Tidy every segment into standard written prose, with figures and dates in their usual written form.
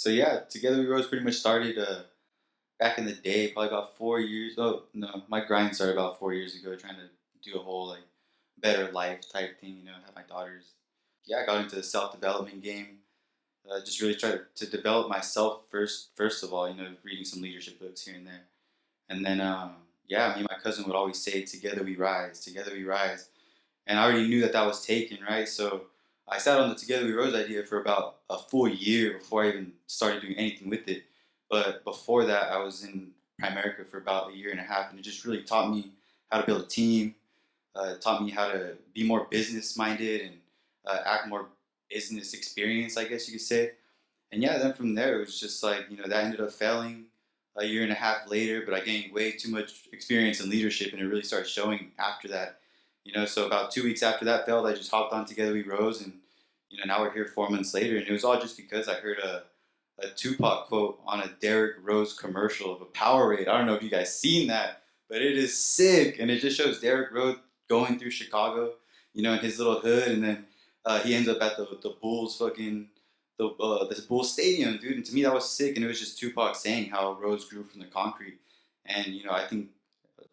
So yeah, Together We Rose pretty much started back in the day, probably about 4 years. Oh no, my grind started about 4 years ago, trying to do a whole like better life type thing. Have my daughters. Yeah, I got into the self development game. Just really tried to develop myself first. First of all, reading some leadership books here and there, and then yeah, me and my cousin would always say, "Together we rise, together we rise." And I already knew that that was taken, right? So I sat on the Together We Rose idea for about a full year before I even started doing anything with it. But before that, I was in Primerica for about a year and a half, and it just really taught me how to build a team. It taught me how to be more business minded and act more business experienced, I guess you could say. And yeah, then from there, it was just like, that ended up failing a year and a half later, but I gained way too much experience in leadership and it really started showing after that. So about 2 weeks after that failed, I just hopped on Together We Rose and, now we're here 4 months later. And it was all just because I heard a Tupac quote on a Derrick Rose commercial of a Powerade. I don't know if you guys seen that, but it is sick. And it just shows Derrick Rose going through Chicago, in his little hood. And then he ends up at the Bulls fucking this Bulls stadium, dude. And to me, that was sick. And it was just Tupac saying how Rose grew from the concrete. And I think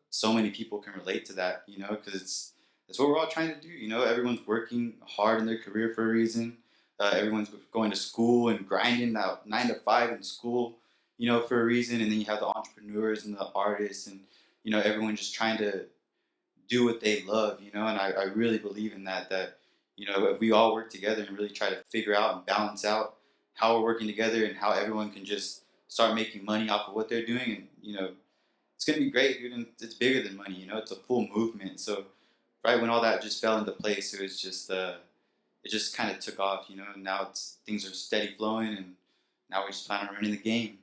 so many people can relate to that. Because it's what we're all trying to do. Everyone's working hard in their career for a reason. Everyone's going to school and grinding out 9 to 5 in school, for a reason. And then you have the entrepreneurs and the artists, and everyone just trying to do what they love. And I really believe in that. That if we all work together and really try to figure out and balance out how we're working together and how everyone can just start making money off of what they're doing, and it's gonna be great, dude. And it's bigger than money. It's a full movement. So right when all that just fell into place, it just kind of took off. And now things are steady flowing, and now we just plan on running the game.